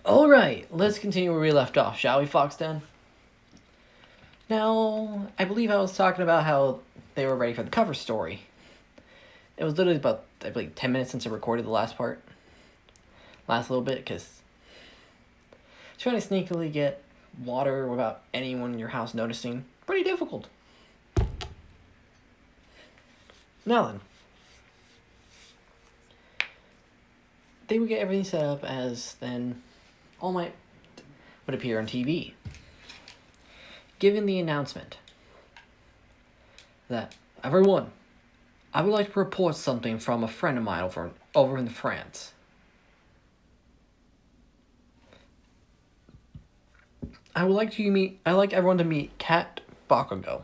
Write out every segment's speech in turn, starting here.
Alright, let's continue where we left off, shall we, Foxden? Now, I believe I was talking about how they were ready for the cover story. It was literally about, I believe, 10 minutes since I recorded the last part. Last little bit, because trying to sneakily get water without anyone in your house noticing, pretty difficult. Now then. They would get everything set up as then All Might would appear on TV, giving the announcement that, everyone, I would like to report something from a friend of mine over in France. I'd like everyone to meet Kat Bakugo.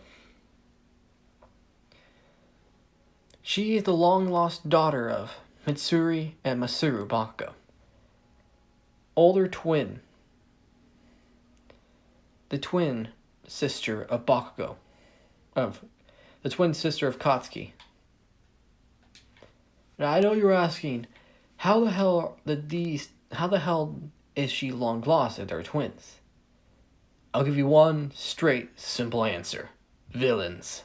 She is the long-lost daughter of Mitsuri and Masaru Bakugo. Older twin. The twin sister of Bakugo. The twin sister of Katsuki. Now, I know you're asking, how the hell is she long lost if they're twins? I'll give you one straight, simple answer. Villains.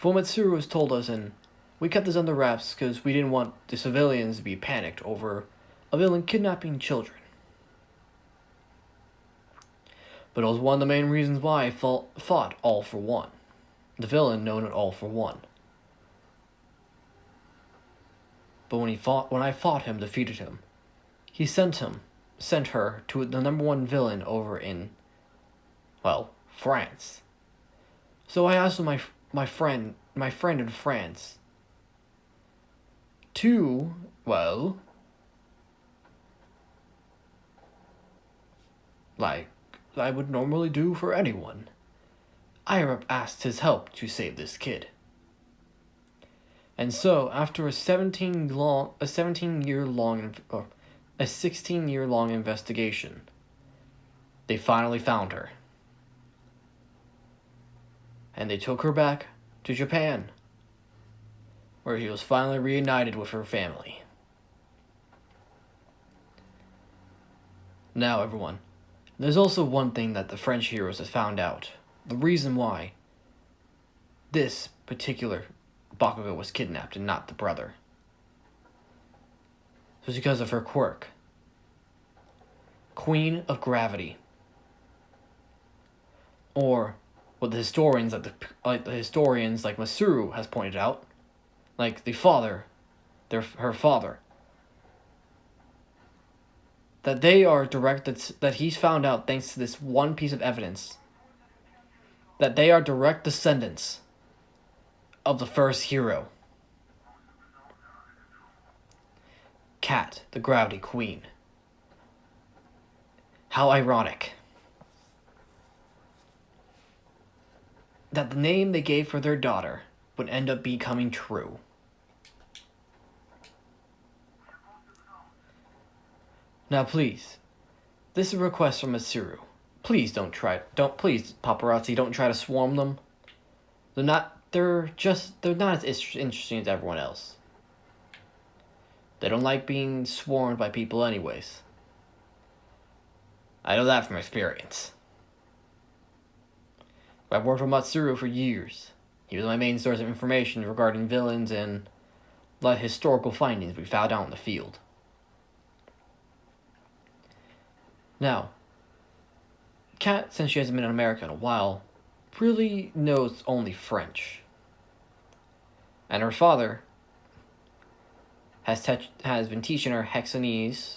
Fumetsu has told us, and we kept this under wraps because we didn't want the civilians to be panicked over a villain kidnapping children. But it was one of the main reasons why I fought All for One. The villain known as All for One. But when I fought him, defeated him, he sent her to the number one villain over in, France. So I asked my friend in France to, like I would normally do for anyone, I asked his help to save this kid. And so, after a 16-year-long investigation, they finally found her. And they took her back to Japan, where she was finally reunited with her family. Now, everyone, there's also one thing that the French heroes have found out. The reason why this particular Bakugo was kidnapped and not the brother. It was because of her quirk. Queen of Gravity. Or what the historians like Masaru has pointed out, like the father, her father, that they are that he's found out thanks to this one piece of evidence, that they are direct descendants of the first hero, Kat, the Gravity Queen. How ironic that the name they gave for their daughter would end up becoming true. Now please, this is a request from Masaru. Please please paparazzi, don't try to swarm them. They're not as interesting as everyone else. They don't like being swarmed by people anyways. I know that from experience. I've worked with Matsuru for years. He was my main source of information regarding villains and the historical findings we found out in the field. Now, Kat, since she hasn't been in America in a while, really knows only French. And her father has been teaching her Hexanese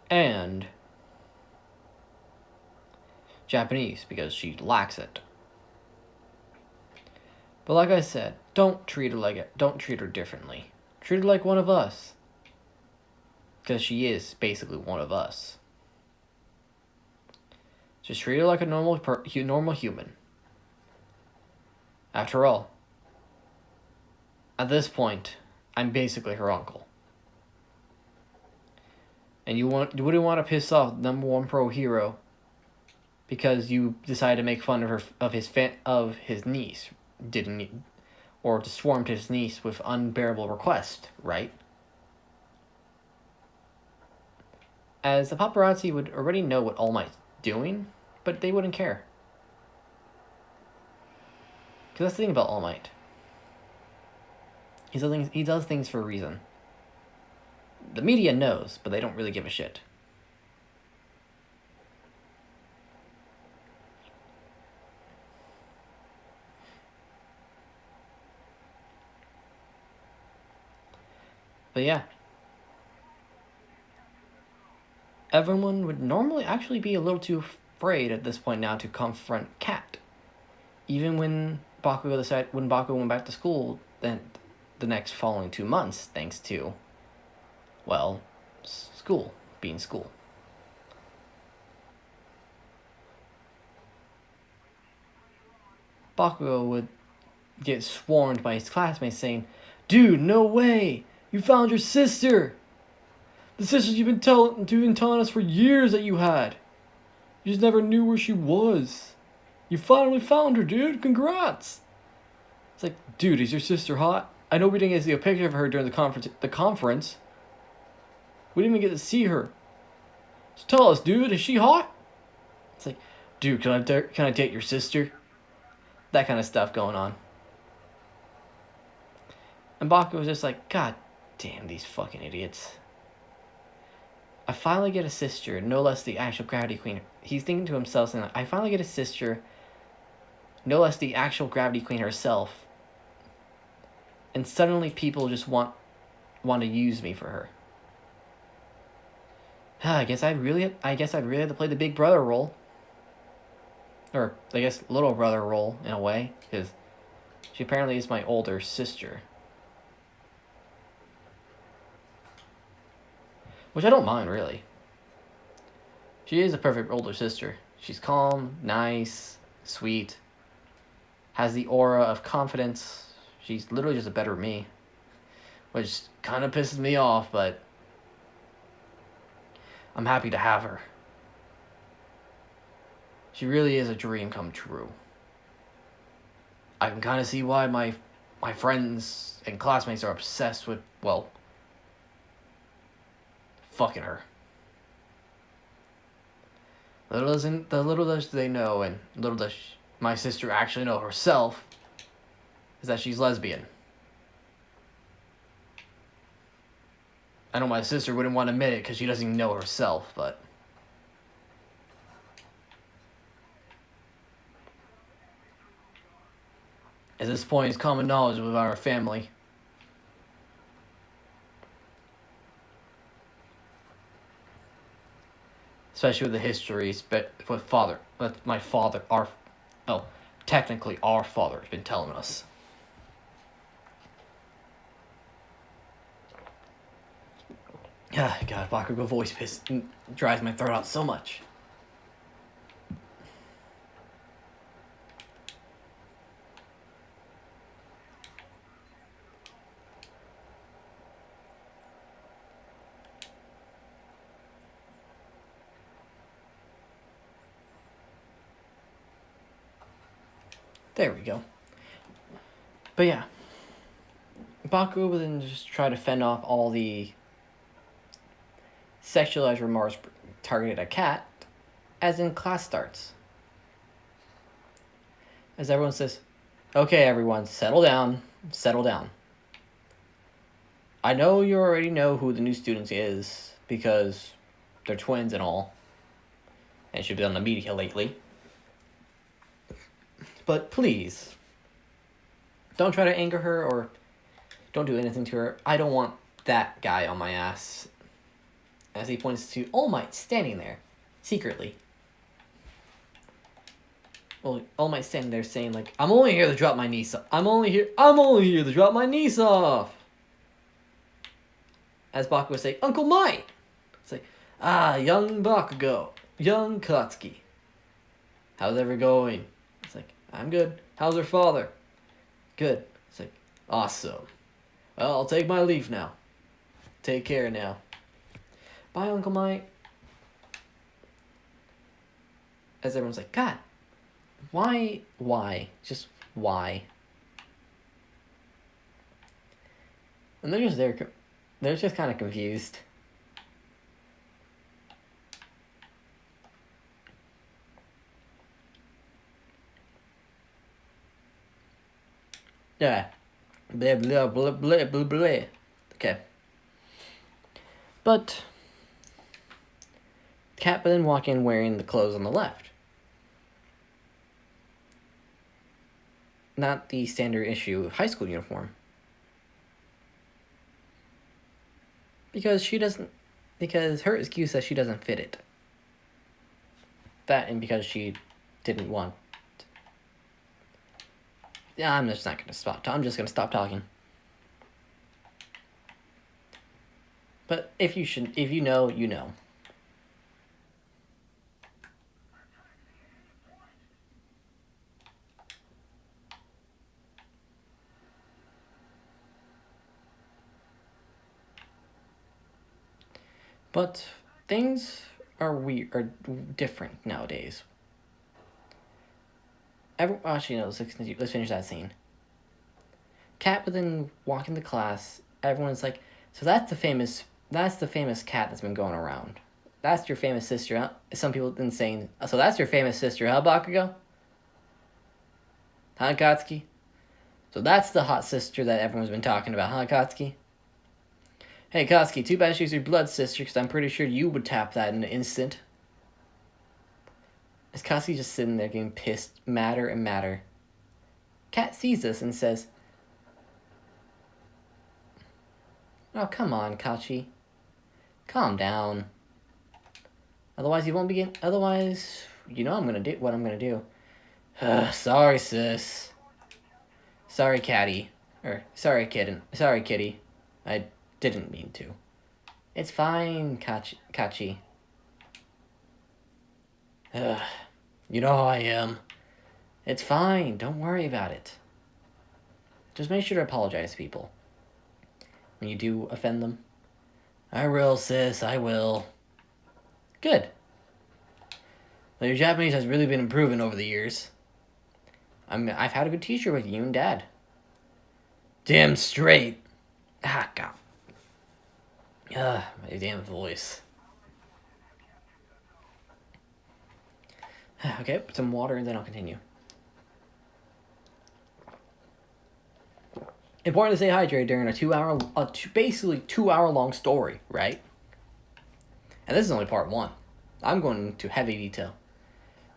and Japanese because she lacks it. But like I said, don't treat her differently. Treat her like one of us. Because she is basically one of us. Just treat her like a normal human. After all, at this point, I'm basically her uncle. And you wouldn't want to piss off number one pro hero because you decided to make fun of his niece, or to swarm to his niece with unbearable requests, right? as the paparazzi would already know what All Might's doing, but they wouldn't care. Because that's the thing about All Might. He does things for a reason. The media knows, but they don't really give a shit. But yeah. Everyone would normally actually be a little too afraid at this point now to confront Kat. Even when Bakugo went back to school, then the next following 2 months, thanks to, well, school being school. Bakugo would get swarmed by his classmates saying, "Dude, no way! You found your sister! The sister you've been telling us for years that you had! You just never knew where she was! You finally found her, dude! Congrats!" It's like, dude, is your sister hot? I know we didn't get to see a picture of her during the conference. We didn't even get to see her. So tell us, dude, is she hot? It's like, dude, can I date your sister? That kind of stuff going on. And Bakugo was just like, God damn these fucking idiots. I finally get a sister, no less the actual Gravity Queen. He's thinking to himself, saying, I finally get a sister, no less the actual Gravity Queen herself. And suddenly people just want to use me for her. I guess I'd really have to play the big brother role. Or, I guess, little brother role, in a way. Because she apparently is my older sister. Which I don't mind, really. She is a perfect older sister. She's calm, nice, sweet. Has the aura of confidence. She's literally just a better me. Which kind of pisses me off, but I'm happy to have her. She really is a dream come true. I can kind of see why my friends and classmates are obsessed with, well, fucking her. Little does they know, and little does my sister actually know herself, is that she's lesbian. I know my sister wouldn't want to admit it because she doesn't even know herself, but at this point, it's common knowledge within our family. Especially with the histories, but with technically our father has been telling us. God, Bakugo voice drives my throat out so much. There we go. But yeah, Bakugo would then just try to fend off all the sexualized remarks targeted at Kat as in class starts. As everyone says, okay, everyone, settle down. I know you already know who the new student is because they're twins and all, and she's been on the media lately. But please, don't try to anger her or don't do anything to her. I don't want that guy on my ass. As he points to All Might standing there, secretly. Well, All Might standing there saying like, I'm only here to drop my niece off. I'm only here to drop my niece off. As Bakugo would say, Uncle Might! It's like, young Bakugo, young Katsuki. How's everything going? It's like, I'm good. How's her father? Good. It's like, awesome. Well, I'll take my leave now. Take care now. Bye, Uncle Mike. As everyone's like, God, why? Just why? And they're just kind of confused. Yeah. Blah, blah, blah, blah, blah, blah. Okay. But Kat would then walk in wearing the clothes on the left. Not the standard issue high school uniform. Because her excuse that she doesn't fit it. That and because she didn't want. Yeah, I'm just not gonna stop. I'm just gonna stop talking. But if you know, you know. But things are different nowadays. Actually, no. Let's finish that scene. Kat would then walk into class. Everyone's like, "So that's the famous Kat that's been going around. That's your famous sister." Huh? Some people then saying, "So that's your famous sister, huh, Bakugo? Huh, Katsuki? So that's the hot sister that everyone's been talking about, huh, Katsuki? Hey, Katsuki, too bad she's your blood sister, because I'm pretty sure you would tap that in an instant." Is Katsuki just sitting there getting pissed, madder and madder? Kat sees this and says, "Oh, come on, Kachi. Calm down. Otherwise, you won't begin. Otherwise, you know what I'm gonna do. Sorry, sis. Sorry, Catty. Sorry, kitten. Sorry, kitty. I didn't mean to. It's fine, Kachi. You know how I am. It's fine. Don't worry about it. Just make sure to apologize to people when you do offend them. I will, sis. I will. Good. Well, your Japanese has really been improving over the years. I've had a good teacher with you and Dad. Damn straight. Ah, God. My damn voice. Okay, put some water and then I'll continue. Important to stay hydrated during basically 2 hour long story, right? And this is only part 1. I'm going into heavy detail.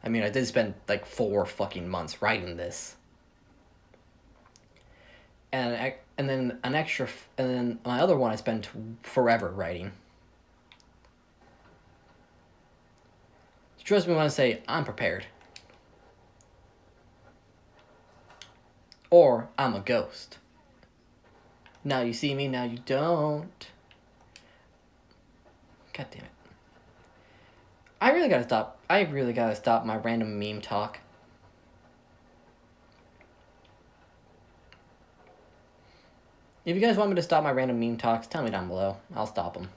I mean, I did spend like 4 fucking months writing this. And then and then my other one I spent forever writing. Trust me when I say I'm prepared. Or I'm a ghost. Now you see me, now you don't. God damn it. I really gotta stop my random meme talk. If you guys want me to stop my random meme talks, tell me down below. I'll stop them.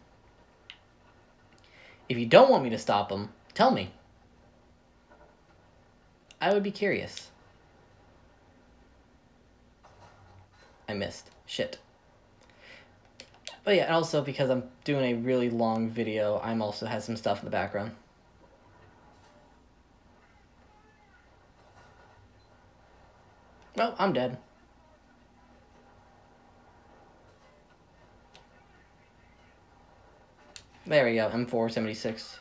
If you don't want me to stop them, tell me. I would be curious. I missed. Shit. But yeah, and also because I'm doing a really long video, I'm also has some stuff in the background. Oh, I'm dead. There we go, M476.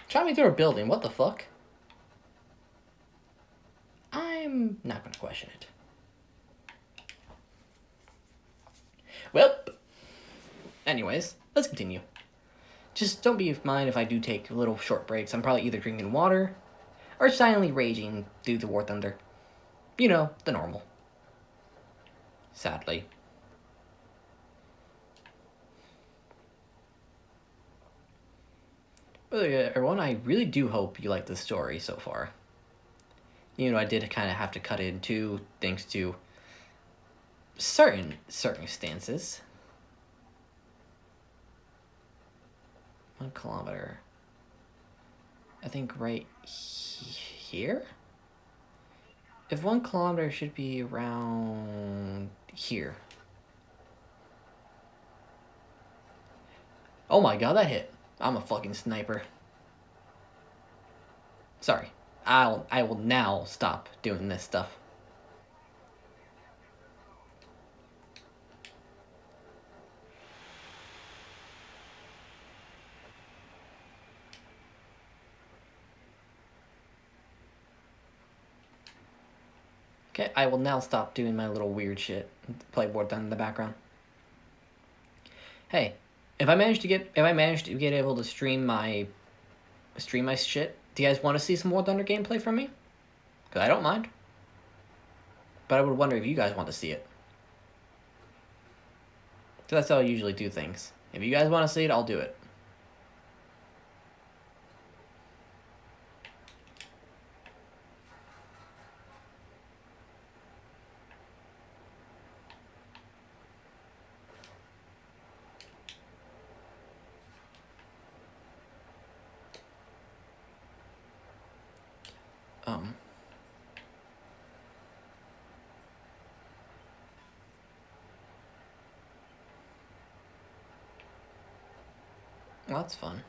Shot me through a building, what the fuck? I'm not gonna question it. Well, anyways, let's continue. Just don't be mind if I do take little short breaks. I'm probably either drinking water or silently raging due to War Thunder. You know, the normal. Sadly. But everyone, I really do hope you like this story so far. You know, I did kind of have to cut it in two thanks to certain circumstances. 1 kilometer. I think right here? If 1 kilometer should be around here. Oh my god, that hit. I'm a fucking sniper. Sorry. I will now stop doing this stuff. Okay, I will now stop doing my little weird shit. Playboard done in the background. Hey, if I manage to get able to stream my shit, do you guys want to see some War Thunder gameplay from me? Because I don't mind. But I would wonder if you guys want to see it. So that's how I usually do things. If you guys want to see it, I'll do it. Well, that's fun.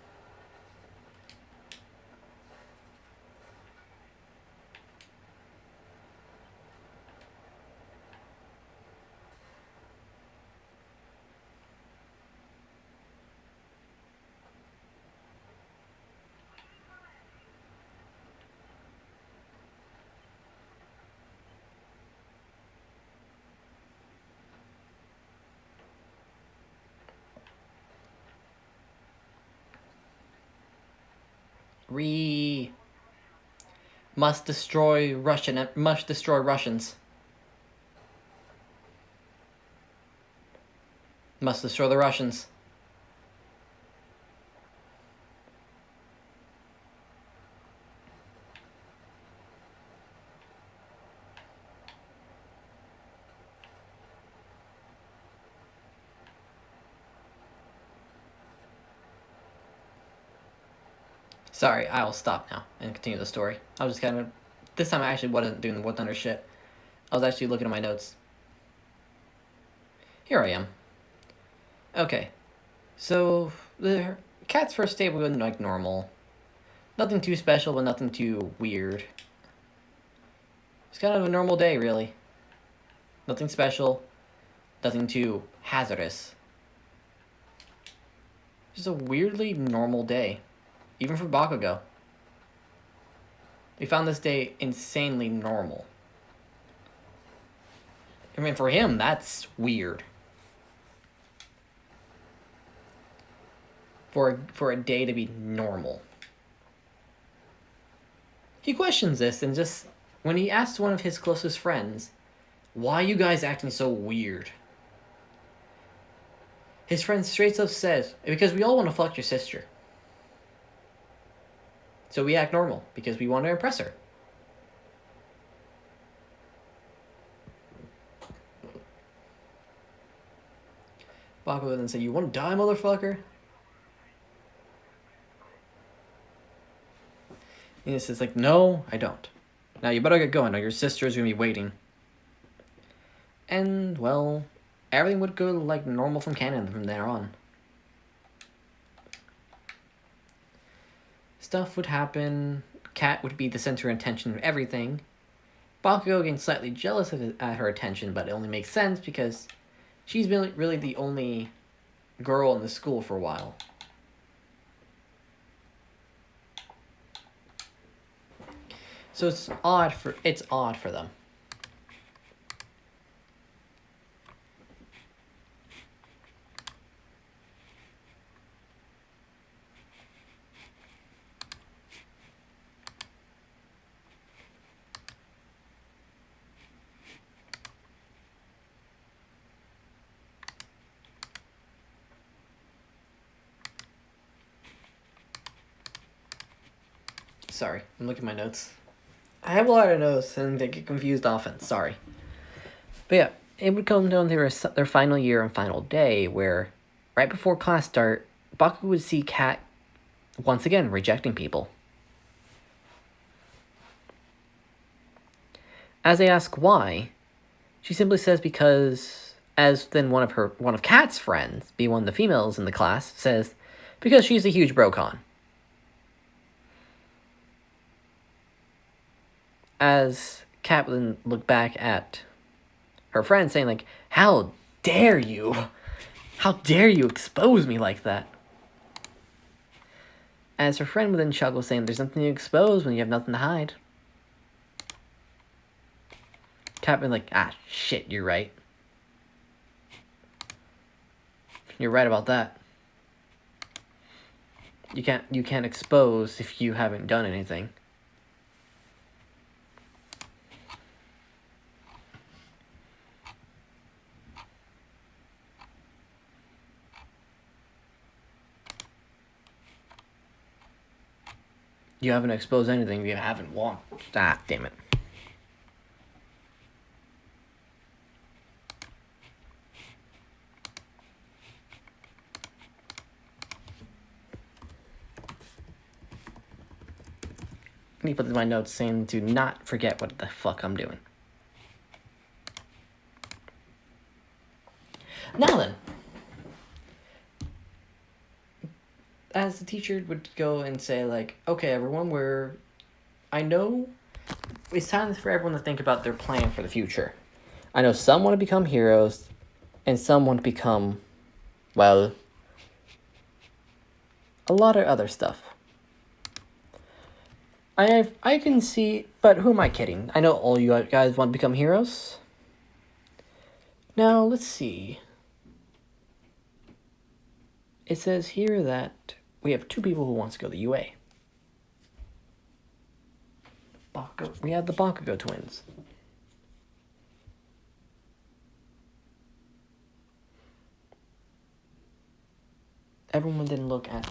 Must destroy Russians. Must destroy the Russians. Sorry, I'll stop now and continue the story. I was just kind of... This time I actually wasn't doing the War Thunder shit. I was actually looking at my notes. Here I am. Okay. So, the Kat's first day was like normal. Nothing too special, but nothing too weird. It's kind of a normal day, really. Nothing special. Nothing too hazardous. Just a weirdly normal day. Even for Bakugo. We found this day insanely normal. I mean, for him, that's weird. For a day to be normal. He questions this and just... When he asks one of his closest friends, why are you guys acting so weird? His friend straight up says, because we all want to fuck your sister. So we act normal, because we want to impress her. Bakugo then said, you want to die, motherfucker? And he says, like, no, I don't. Now you better get going, or your sister's gonna be waiting. And, well, everything would go like normal from Canada from there on. Stuff would happen. Kat would be the center and attention of everything. Bakugo getting slightly jealous at her attention, but it only makes sense because she's been really the only girl in the school for a while. So it's odd for them. Sorry, I'm looking at my notes. I have a lot of notes and they get confused often, sorry. But yeah, it would come down to their final year and final day where, right before class start, Bakugo would see Kat once again rejecting people. As they ask why, she simply says because, as then one of Kat's friends, be one of the females in the class, says, because she's a huge brocon. As Kat would then look back at her friend saying like, how dare you? How dare you expose me like that? As her friend would then chuckle saying, there's nothing to expose when you have nothing to hide. Kat would be like, ah, shit, you're right. You're right about that. You can't expose if you haven't done anything. You haven't exposed anything if you haven't walked. Ah, damn it. Let me put in my notes saying to not forget what the fuck I'm doing. Now then, as the teacher would go and say like, okay everyone, I know it's time for everyone to think about their plan for the future. I know some want to become heroes, and some want to become, well, a lot of other stuff. I can see, but who am I kidding? I know all you guys want to become heroes. Now, let's see. It says here that we have 2 people who wants to go to the UA. We have the Bakugo twins. Everyone then look at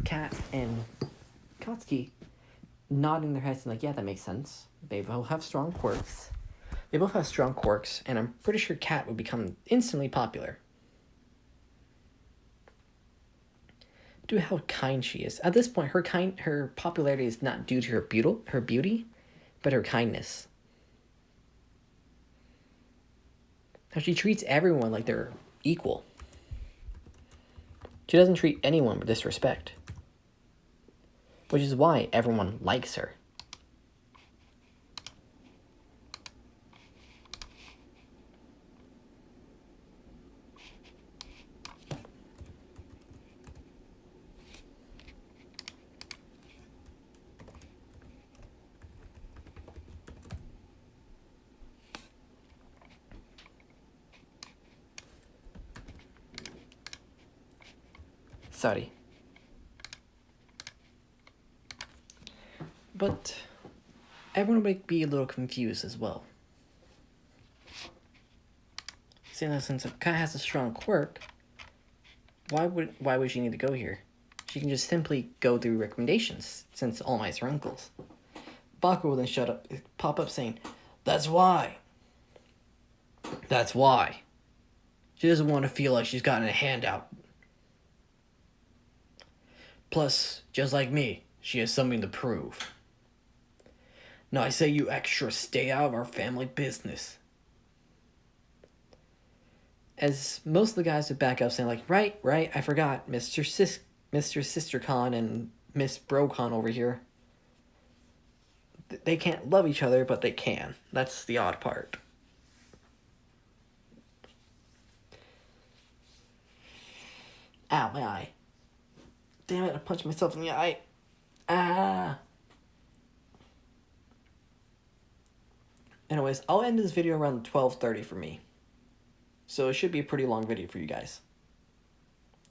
Kat and Katsuki nodding their heads and like, yeah, that makes sense. They both have strong quirks. And I'm pretty sure Kat would become instantly popular. Due to how kind she is. At this point, her popularity is not due to her beauty, but her kindness. How she treats everyone like they're equal. She doesn't treat anyone with disrespect. Which is why everyone likes her. Sorry. But everyone would be a little confused as well. Seeing that since Kat has a strong quirk, why would she need to go here? She can just simply go through recommendations, since all mice are uncles. Bakugo will then pop up saying, that's why. That's why. She doesn't want to feel like she's gotten a handout. Plus, just like me, she has something to prove. Now I say you extras stay out of our family business. As most of the guys would back up saying like, right, I forgot, Mr. Sister-Con and Miss Bro-Con over here. They can't love each other, but they can. That's the odd part. Ow, my eye. Damn it, I punched myself in the eye. Ah. Anyways, I'll end this video around 12:30 for me. So it should be a pretty long video for you guys.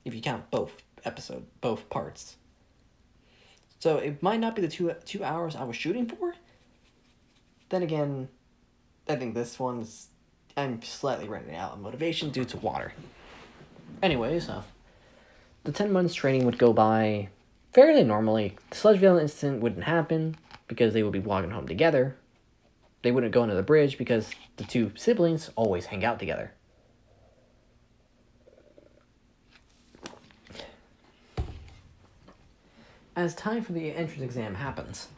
If you count both parts. So it might not be the two hours I was shooting for. Then again, I think this one's, I'm slightly running out of motivation due to water. Anyways, the 10 months training would go by fairly normally. The Sludgeville incident wouldn't happen because they would be walking home together. They wouldn't go under the bridge because the 2 siblings always hang out together. As time for the entrance exam happens,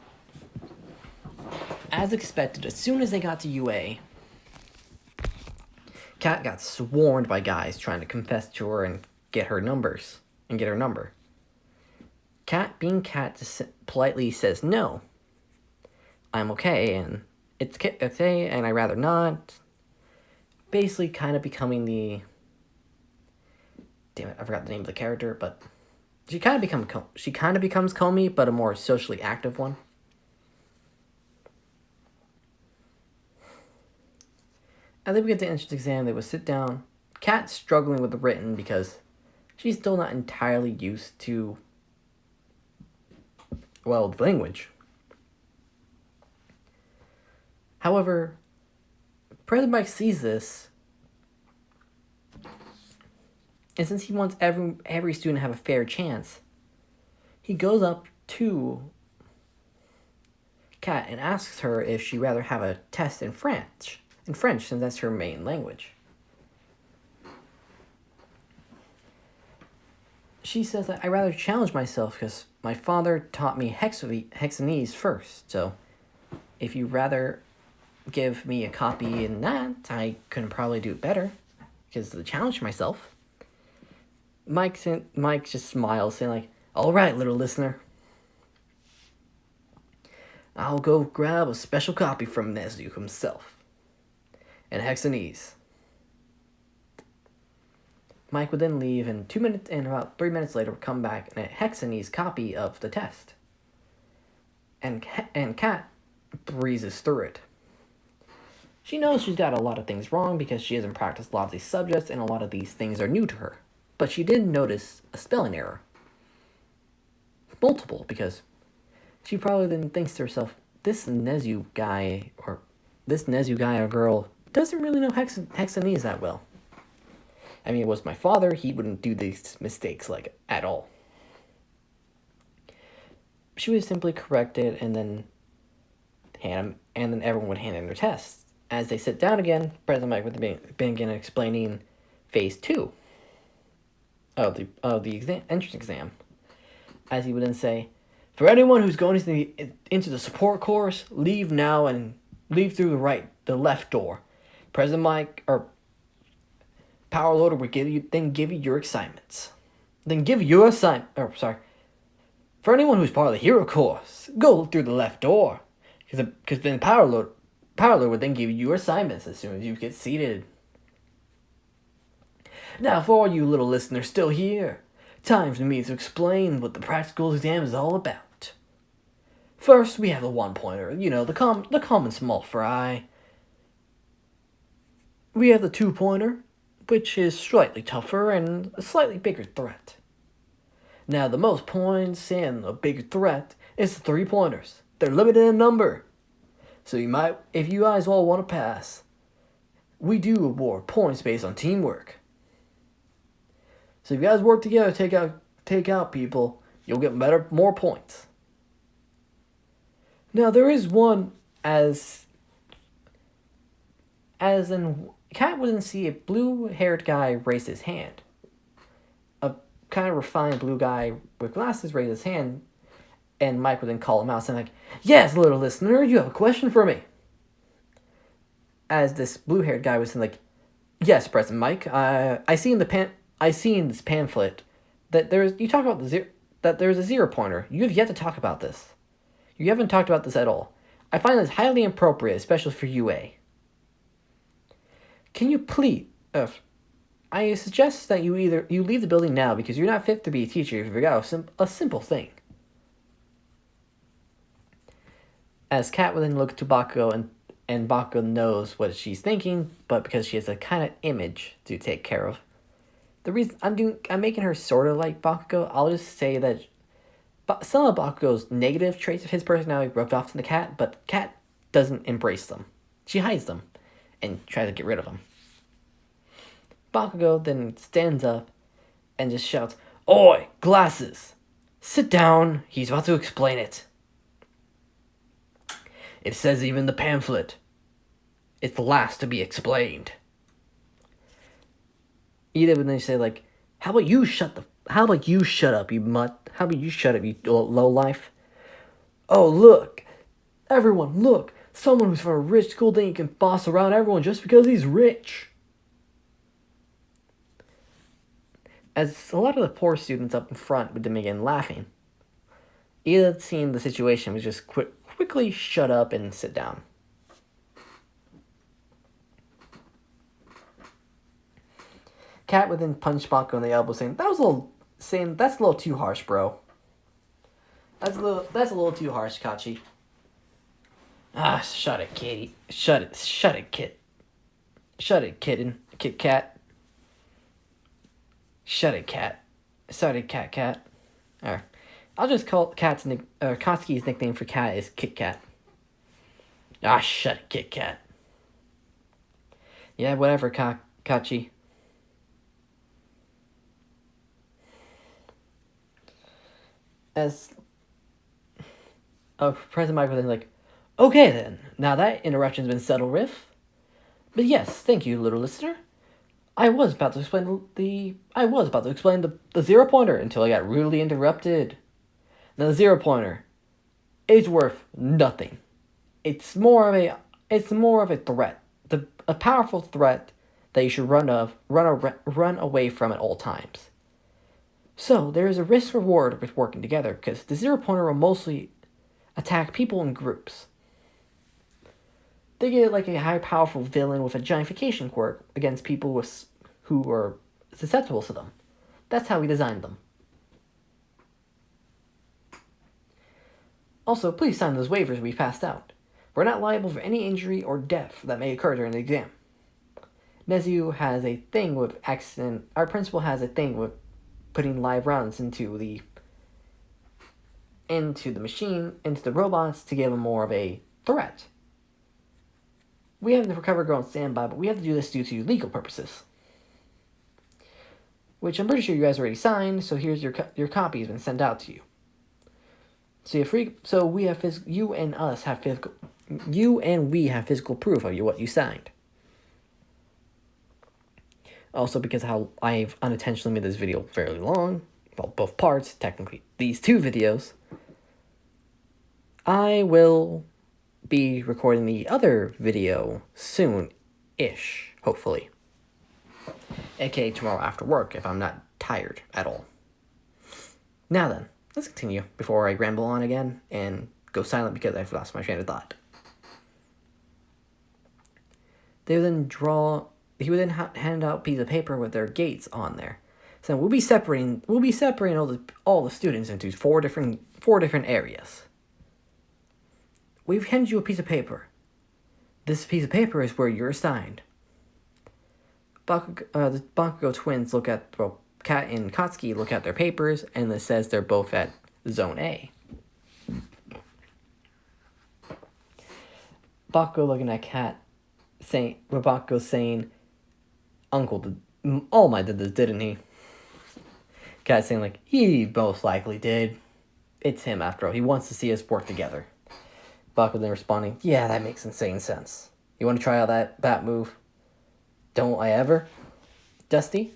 as expected, as soon as they got to UA, Kat got swarmed by guys trying to confess to her and get her number. Kat, being Kat, politely says no. I'm okay, and It's okay, and I'd rather not. Basically, kind of becoming the... Damn it, I forgot the name of the character, but... She kind of becomes Comey, but a more socially active one. As they begin the entrance exam, they would sit down. Kat's struggling with the written because she's still not entirely used to, well, the language. However, President Mike sees this, and since he wants every student to have a fair chance, he goes up to Kat and asks her if she'd rather have a test in French, since that's her main language. She says that I'd rather challenge myself because my father taught me Hexanese first, so if you'd rather give me a copy in that, I couldn't probably do it better because to challenge myself. Mike just smiles, saying like, "All right, little listener. I'll go grab a special copy from Nezu himself. And Hexanese." Mike would then leave, and about 3 minutes later would come back and a Hexanese copy of the test. And Kat breezes through it. She knows she's got a lot of things wrong because she hasn't practiced a lot of these subjects, and a lot of these things are new to her. But she did notice a spelling error. Multiple, because she probably then thinks to herself, this Nezu guy or girl doesn't really know Hexanese that well. I mean, it was my father, he wouldn't do these mistakes like at all. She would simply correct it and then everyone would hand in their tests. As they sit down again, President Mike would begin explaining phase 2 of the entrance exam. As he would then say, "For anyone who's going into the support course, leave now and leave through the left door. President Mike or Power Loader will give you your assignments. For anyone who's part of the hero course, go through the left door, because then Power Loader would then give you your assignments as soon as you get seated. Now, for all you little listeners still here, time for me to explain what the practical exam is all about. First, we have the 1-pointer, the common small fry. We have the 2-pointer, which is slightly tougher and a slightly bigger threat. Now, the most points and a bigger threat is the 3-pointers. They're limited in number. So if you guys all want to pass, we do award points based on teamwork. So if you guys work together, take out people, you'll get more points. Now there is one as in Kat wouldn't see a blue-haired guy raise his hand. A kind of refined blue guy with glasses raise his hand, and Mike would then call him out, saying like, "Yes, little listener, you have a question for me." As this blue-haired guy was saying like, "Yes, President Mike, I see in this pamphlet that there's a 0-pointer. You have yet to talk about this. You haven't talked about this at all. I find this highly inappropriate, especially for UA. Can you please... I suggest that you leave the building now because you're not fit to be a teacher if you forgot a simple thing." As Kat would then look to Bakugo, and Bakugo knows what she's thinking, but because she has a kind of image to take care of. The reason I'm making her sort of like Bakugo, I'll just say that some of Bakugo's negative traits of his personality rubbed off to the Kat, but Kat doesn't embrace them. She hides them and tries to get rid of them. Bakugo then stands up and just shouts, "Oi, glasses! Sit down, he's about to explain it. It says even in the pamphlet, it's the last to be explained." Ida would then say like, how about you shut up, you mutt? How about you shut up, you lowlife? Oh, look. Everyone, look. Someone who's from a rich school thinks he can boss around everyone just because he's rich. As a lot of the poor students up in front would then begin laughing, Ida, seeing the situation, was just quickly shut up and sit down. Kat within punched Bakugo in the elbow, saying that's a little too harsh, bro. That's a little too harsh, Kachi. Ah, shut it, kitty. Shut it, kid. Shut it, kitten. Kit Kat. Shut it, cat. Shut it, cat. Alright. I'll just call Katsuki's nickname for Cat is Kit Kat. Ah, shut it, Kit Kat. Yeah, whatever, Kachi. As President Michael then like, okay then, now that interruption's been settled with. But yes, thank you, little listener. I was about to explain the 0-pointer until I got rudely interrupted. Now the 0-pointer is worth nothing. It's more of a threat. A powerful threat that you should run away from at all times. So there is a risk reward with working together because the 0-pointer will mostly attack people in groups. They get like a high powerful villain with a giantification quirk against people who are susceptible to them. That's how we designed them. Also, please sign those waivers we passed out. We're not liable for any injury or death that may occur during the exam. Nezu has a thing with accident. Our principal has a thing with putting live rounds into the robots to give them more of a threat. We have the recovery girl on standby, but we have to do this due to legal purposes. Which I'm pretty sure you guys already signed, so here's your copy has been sent out to you. So we have you and we have physical proof of what you signed. Also, because how I've unintentionally made this video fairly long, well, both parts, technically these two videos, I will be recording the other video soon-ish, hopefully. AKA tomorrow after work, if I'm not tired at all. Now then, let's continue before I ramble on again and go silent because I've lost my train of thought. He would then hand out a piece of paper with their gates on there. So we'll be separating all the students into four different areas. We've handed you a piece of paper. This piece of paper is where you're assigned. The Bakugo twins Kat and Katsuki look at their papers, and it says they're both at Zone A. Bakugo looking at Kat, Bakugo saying, Uncle, All Might did this, didn't he? Kat saying, like, he most likely did. It's him, after all. He wants to see us work together. Bakugo then responding, yeah, that makes insane sense. You want to try out that move? Don't I ever? Dusty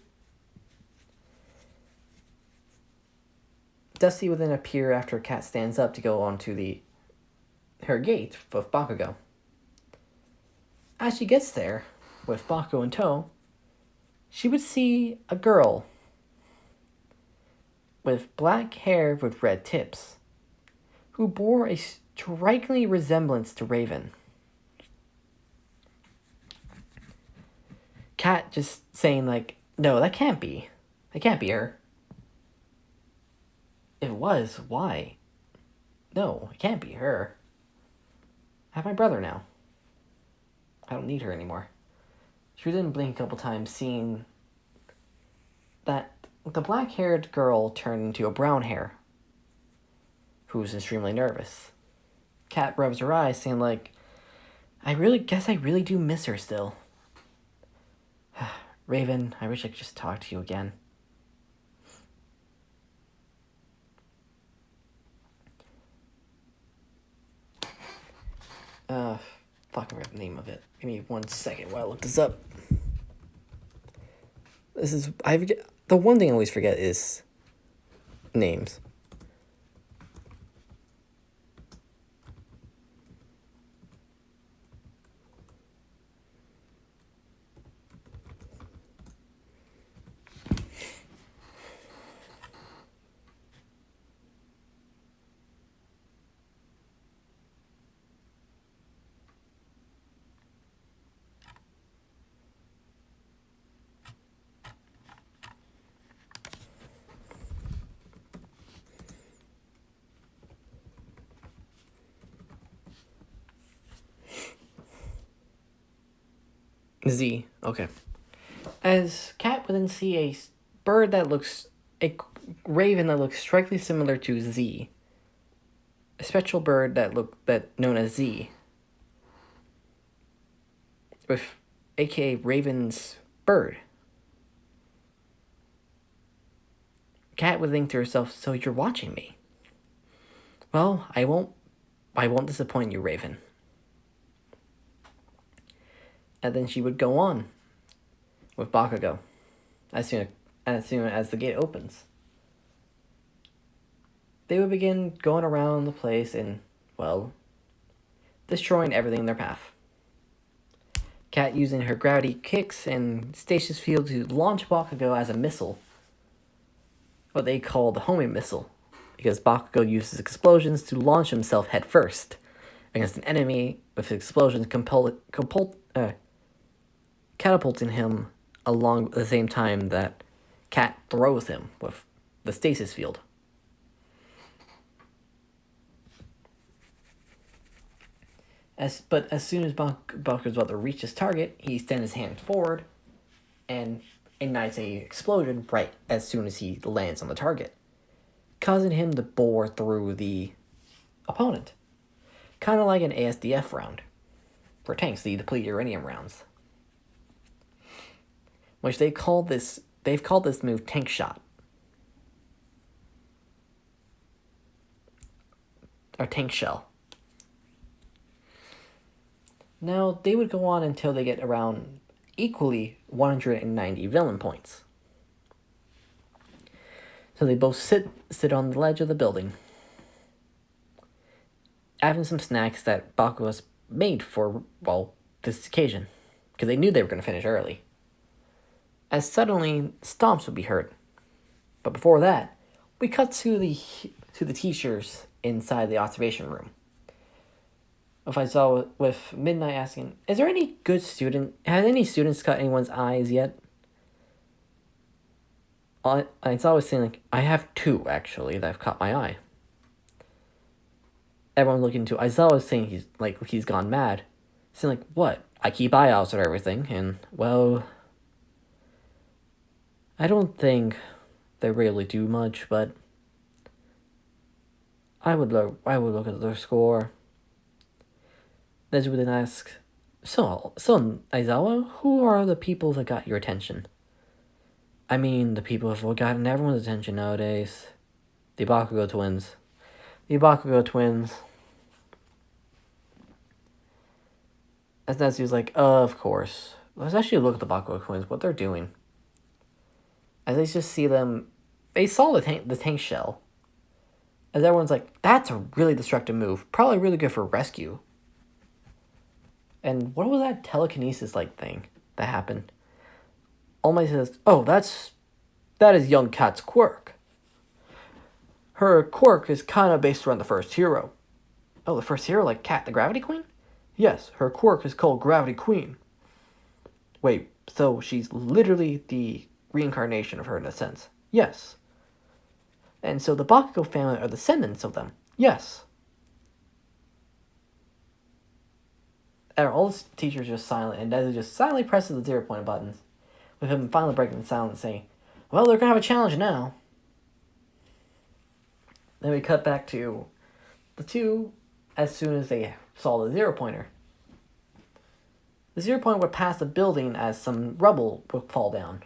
would then appear after Kat stands up to go onto her gate with Bakugo. As she gets there, with Bakugo in tow, she would see a girl with black hair with red tips, who bore a strikingly resemblance to Raven. Kat just saying like, no, that can't be her. If it was, why? No, it can't be her. I have my brother now. I don't need her anymore. She didn't blink a couple times, seeing that the black-haired girl turned into a brown hair, who's extremely nervous. Kat rubs her eyes, saying like, I really do miss her still. Raven, I wish I could just talk to you again. Fucking forgot the name of it. Give me 1 second while I look this up. The one thing I always forget is names. Z. Okay. As Kat would then see a bird that looks a raven that looks strikingly similar to Z. A spectral bird that known as Z. With aka Raven's bird. Kat would think to herself, so you're watching me. Well, I won't disappoint you, Raven. And then she would go on with Bakugo as soon as the gate opens. They would begin going around the place and, well, destroying everything in their path. Kat using her gravity kicks and stasis field to launch Bakugo as a missile. What they call the homing missile, because Bakugo uses explosions to launch himself headfirst against an enemy with explosions catapulting him along at the same time that Kat throws him with the stasis field. But as soon as Bakugo's about to reach his target, he extends his hand forward and ignites a explosion right as soon as he lands on the target, causing him to bore through the opponent. Kind of like an ASDF round for tanks, the depleted uranium rounds. Which they've called this move tank shot. Or tank shell. Now, they would go on until they get around equally 190 villain points. So they both sit on the ledge of the building, having some snacks that Bakugo has made for, well, this occasion, because they knew they were going to finish early. As suddenly, stomps would be heard. But before that, we cut to the teachers inside the observation room. If I saw with Midnight asking, is there any good student? Has any students cut anyone's eyes yet? It's always saying, like, I have 2, actually, that have caught my eye. Everyone looking to Aizawa saying he's gone mad. Saying, like, what? I keep eye outs at everything, and, well, I don't think they really do much, but I would look at their score. Then would then ask, so Aizawa, who are the people that got your attention? I mean, the people who have gotten everyone's attention nowadays. The Bakugo twins. As Natsu was like, of course. Let's actually look at the Bakugo twins, what they're doing. As they just see them, they saw the tank shell. As everyone's like, that's a really destructive move. Probably really good for rescue. And what was that telekinesis-like thing that happened? All Might says, oh, that is young Kat's quirk. Her quirk is kind of based around the first hero. Oh, the first hero, like Kat the Gravity Queen? Yes, her quirk is called Gravity Queen. Wait, so she's literally the reincarnation of her in a sense? Yes. And so the Bakugo family are descendants of them? Yes. And all the teachers are just silent, and Nezu just silently presses the 0 point buttons, with him finally breaking the silence and saying, well, they're going to have a challenge now. Then we cut back to the 2 as soon as they saw the 0 pointer. The 0 pointer would pass the building as some rubble would fall down.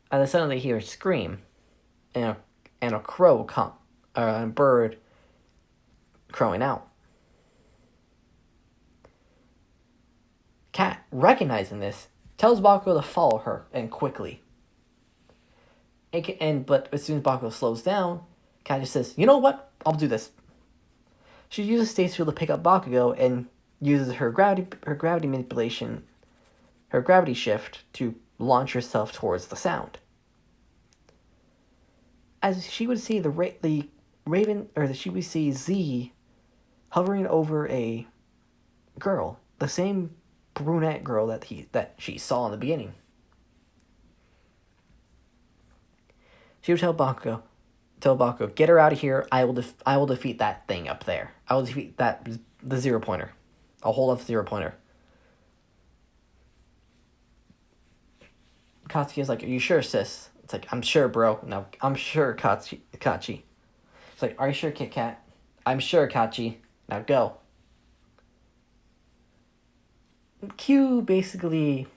And then suddenly they hear a scream, and a crow a bird crowing out. Kat, recognizing this, tells Bakugo to follow her, and quickly. But as soon as Bakugo slows down, Kat just says, you know what? I'll do this. She uses Stasis Field to pick up Bakugo and uses her gravity manipulation, her gravity shift to launch herself towards the sound. As she would see she would see Z hovering over a girl, the same brunette girl that she saw in the beginning. She would tell Bakugo, get her out of here. I will defeat that thing up there. I will defeat the 0 pointer. I'll hold up the 0 pointer. Katsuki's like, are you sure, sis? It's like, I'm sure, bro. No, I'm sure, Kachi. It's like, are you sure, Kit Kat? I'm sure, Kachi. Now go. Q basically...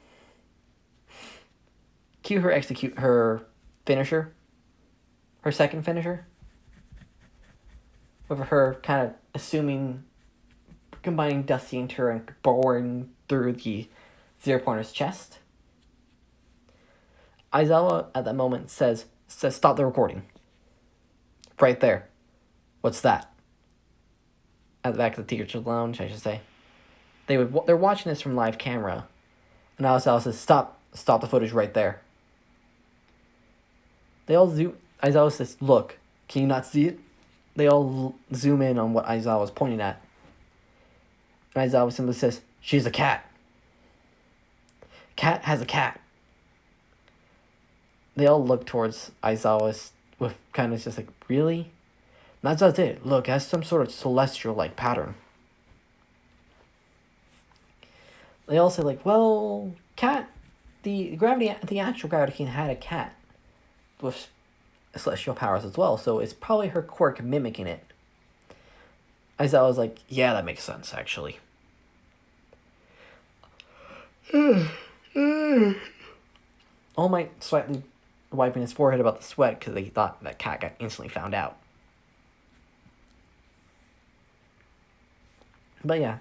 Q her execute her finisher. Her second finisher. With her kind of assuming... combining Dusty into her and boring through the Zero Pointer's chest. Aizawa at that moment says stop the recording. Right there. What's that? At the back of the teacher's lounge, I should say. They're watching this from live camera, and Aizawa says stop the footage right there. They all zoom. Aizawa says, look, can you not see it? They all zoom in on what Aizawa was pointing at. And Aizawa simply says, she's a cat. Cat has a cat. They all look towards Aizawa with kind of just like, really? And that's it. Look, it has some sort of celestial-like pattern. They all say like, well, cat, the actual Gravity King had a cat with celestial powers as well, so it's probably her quirk mimicking it. Aizawa was like, yeah, that makes sense, actually. All Might slightly wiping his forehead about the sweat because they thought that Cat got instantly found out. But yeah,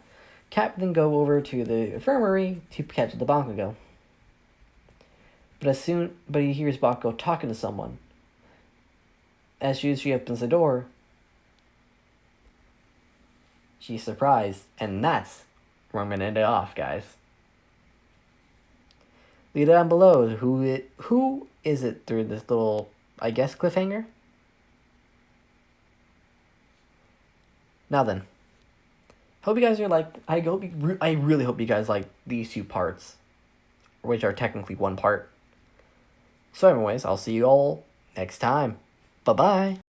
Cat then go over to the infirmary to catch the Bakugo. But he hears Bakugo talking to someone. As soon as she opens the door, she's surprised, and that's where I'm gonna end it off, guys. Leave it down below who is it through this little, I guess, cliffhanger? Now then, hope you guys are I really hope you guys like these two parts, which are technically one part. So anyways, I'll see you all next time. Bye-bye.